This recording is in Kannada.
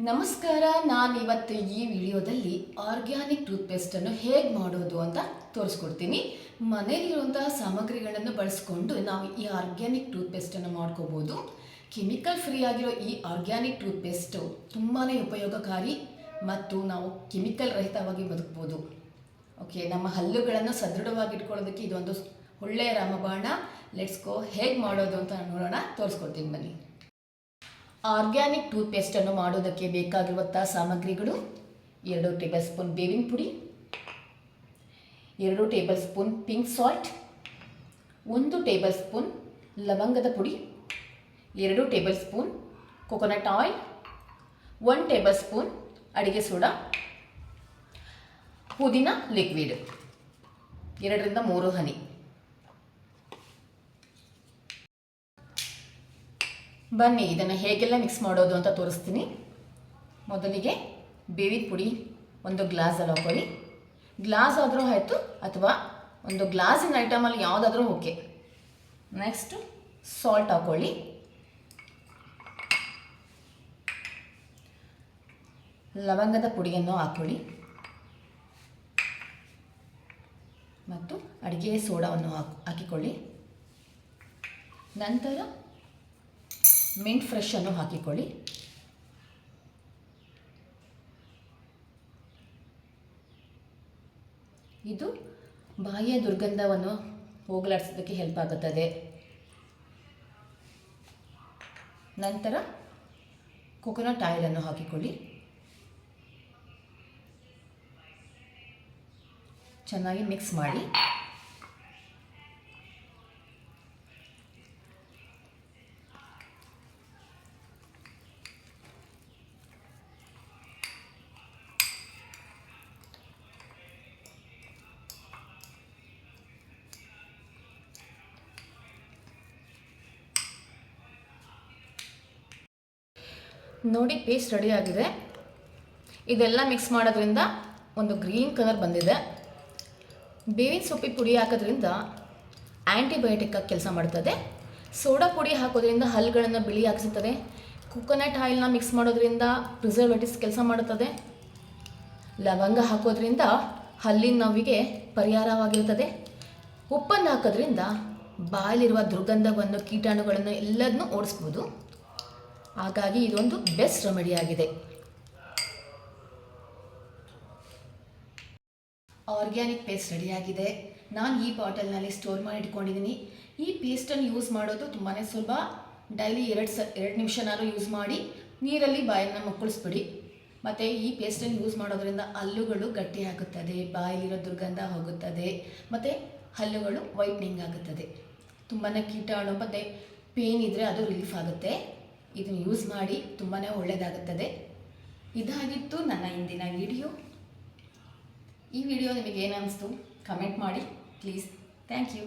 ನಮಸ್ಕಾರ. ನಾನು ಇವತ್ತು ಈ ವಿಡಿಯೋದಲ್ಲಿ ಆರ್ಗ್ಯಾನಿಕ್ ಟೂತ್ಪೇಸ್ಟನ್ನು ಹೇಗೆ ಮಾಡೋದು ಅಂತ ತೋರಿಸ್ಕೊಡ್ತೀನಿ. ಮನೆಯಲ್ಲಿರುವಂತಹ ಸಾಮಗ್ರಿಗಳನ್ನು ಬಳಸ್ಕೊಂಡು ನಾವು ಈ ಆರ್ಗ್ಯಾನಿಕ್ ಟೂತ್ಪೇಸ್ಟನ್ನು ಮಾಡ್ಕೋಬೋದು. ಕೆಮಿಕಲ್ ಫ್ರೀ ಆಗಿರೋ ಈ ಆರ್ಗ್ಯಾನಿಕ್ ಟೂತ್ಪೇಸ್ಟು ತುಂಬಾ ಉಪಯೋಗಕಾರಿ ಮತ್ತು ನಾವು ಕೆಮಿಕಲ್ ರಹಿತವಾಗಿ ಬದುಕ್ಬೋದು. ಓಕೆ, ನಮ್ಮ ಹಲ್ಲುಗಳನ್ನು ಸದೃಢವಾಗಿ ಇಟ್ಕೊಳ್ಳೋದಕ್ಕೆ ಇದೊಂದು ಒಳ್ಳೆಯ ರಾಮಬಾಣ. Let's go. ಹೇಗೆ ಮಾಡೋದು ಅಂತ ನೋಡೋಣ, ತೋರಿಸ್ಕೊಡ್ತೀನಿ ಬನ್ನಿ. ಆರ್ಗ್ಯಾನಿಕ್ ಟೂತ್ಪೇಸ್ಟನ್ನು ಮಾಡೋದಕ್ಕೆ ಬೇಕಾಗಿರುವಂಥ ಸಾಮಗ್ರಿಗಳು: 2 ಟೇಬಲ್ ಸ್ಪೂನ್ ಬೇವಿನ ಪುಡಿ, 2 tablespoon pink salt, 1 tablespoon ಲವಂಗದ ಪುಡಿ, 2 tablespoon coconut oil, 1 tablespoon ಅಡಿಗೆ ಸೋಡಾ, ಪುದೀನ ಲಿಕ್ವಿಡ್ 2 ರಿಂದ 3 ಹನಿ. ಬನ್ನಿ ಇದನ್ನು ಹೇಗೆಲ್ಲ ಮಿಕ್ಸ್ ಮಾಡೋದು ಅಂತ ತೋರಿಸ್ತೀನಿ. ಮೊದಲಿಗೆ ಬೇವಿನ ಪುಡಿ ಒಂದು ಗ್ಲಾಸಲ್ಲಿ ಹಾಕೊಳ್ಳಿ. ಗ್ಲಾಸ್ ಆದರೂ ಆಯಿತು ಅಥವಾ ಒಂದು ಗ್ಲಾಸಿನ ಐಟಮಲ್ಲಿ ಯಾವುದಾದ್ರೂ ಓಕೆ. ನೆಕ್ಸ್ಟ್ ಸಾಲ್ಟ್ ಹಾಕೊಳ್ಳಿ. ಲವಂಗದ ಪುಡಿಯನ್ನು ಹಾಕೊಳ್ಳಿ ಮತ್ತು ಅಡುಗೆ ಸೋಡಾವನ್ನು ಹಾಕಿಕೊಳ್ಳಿ. ನಂತರ ಮಿಂಟ್ ಫ್ರೆಶ್ ಅನ್ನು ಹಾಕಿಕೊಳ್ಳಿ. ಇದು ಬಾಯಿಯ ದುರ್ಗಂಧವನ್ನು ಹೋಗಲಾಡಿಸೋದಕ್ಕೆ ಹೆಲ್ಪ್ ಆಗುತ್ತದೆ. ನಂತರ ಕೊಕೊನಟ್ ಆಯಿಲನ್ನು ಹಾಕಿಕೊಳ್ಳಿ. ಚೆನ್ನಾಗಿ ಮಿಕ್ಸ್ ಮಾಡಿ. ನೋಡಿ, ಪೇಸ್ಟ್ ರೆಡಿ ಆಗಿದೆ. ಇದೆಲ್ಲ ಮಿಕ್ಸ್ ಮಾಡೋದ್ರಿಂದ ಒಂದು ಗ್ರೀನ್ ಕಲರ್ ಬಂದಿದೆ. ಬೇವಿನ ಸೊಪ್ಪಿನ ಪುಡಿ ಹಾಕೋದ್ರಿಂದ ಆ್ಯಂಟಿಬಯೋಟಿಕ್ ಆಗಿ ಕೆಲಸ ಮಾಡ್ತದೆ. ಸೋಡಾ ಪುಡಿ ಹಾಕೋದ್ರಿಂದ ಹಲ್ಲುಗಳನ್ನು ಬಿಳಿ ಹಾಕಿಸುತ್ತದೆ. ಕೊಕೊನಟ್ ಆಯಿಲ್ನ ಮಿಕ್ಸ್ ಮಾಡೋದ್ರಿಂದ ಪ್ರಿಸರ್ವೇಟಿವ್ಸ್ ಕೆಲಸ ಮಾಡುತ್ತದೆ. ಲವಂಗ ಹಾಕೋದ್ರಿಂದ ಹಲ್ಲಿನ ನೋವಿಗೆ ಪರಿಹಾರವಾಗಿರುತ್ತದೆ. ಉಪ್ಪನ್ನು ಹಾಕೋದ್ರಿಂದ ಬಾಯಲ್ಲಿರುವ ದುರ್ಗಂಧವನ್ನು, ಕೀಟಾಣುಗಳನ್ನು ಎಲ್ಲದನ್ನೂ ಓಡಿಸ್ಬೋದು. ಹಾಗಾಗಿ ಇದೊಂದು ಬೆಸ್ಟ್ ರೆಮಿಡಿ ಆಗಿದೆ. ಆರ್ಗ್ಯಾನಿಕ್ ಪೇಸ್ಟ್ ರೆಡಿಯಾಗಿದೆ. ನಾನು ಈ ಬಾಟಲ್ನಲ್ಲಿ ಸ್ಟೋರ್ ಮಾಡಿ ಇಟ್ಕೊಂಡಿದ್ದೀನಿ. ಈ ಪೇಸ್ಟನ್ನು ಯೂಸ್ ಮಾಡೋದು ತುಂಬಾ ಸುಲಭ. ಡೈಲಿ 2 ನಿಮಿಷನಾದ್ರು ಯೂಸ್ ಮಾಡಿ ನೀರಲ್ಲಿ ಬಾಯನ್ನು ಮುಕ್ಕಳಿಸ್ಬಿಡಿ. ಮತ್ತು ಈ ಪೇಸ್ಟನ್ನು ಯೂಸ್ ಮಾಡೋದ್ರಿಂದ ಹಲ್ಲುಗಳು ಗಟ್ಟಿ ಆಗುತ್ತದೆ, ಬಾಯಲ್ಲಿರೋ ದುರ್ಗಂಧ ಹೋಗುತ್ತದೆ ಮತ್ತು ಹಲ್ಲುಗಳು ವೈಟ್ನಿಂಗ್ ಆಗುತ್ತದೆ. ತುಂಬಾ ಕೀಟಾಣು ಮತ್ತು ಪೇನ್ ಇದ್ದರೆ ಅದು ರಿಲೀಫ್ ಆಗುತ್ತೆ. ಇದನ್ನು ಯೂಸ್ ಮಾಡಿ, ತುಂಬಾ ಒಳ್ಳೆಯದಾಗುತ್ತದೆ. ಇದಾಗಿತ್ತು ನನ್ನ ಇಂದಿನ ವಿಡಿಯೋ. ಈ ವಿಡಿಯೋ ನಿಮಗೆ ಏನು ಅನ್ನಿಸ್ತು ಕಮೆಂಟ್ ಮಾಡಿ ಪ್ಲೀಸ್. Thank you.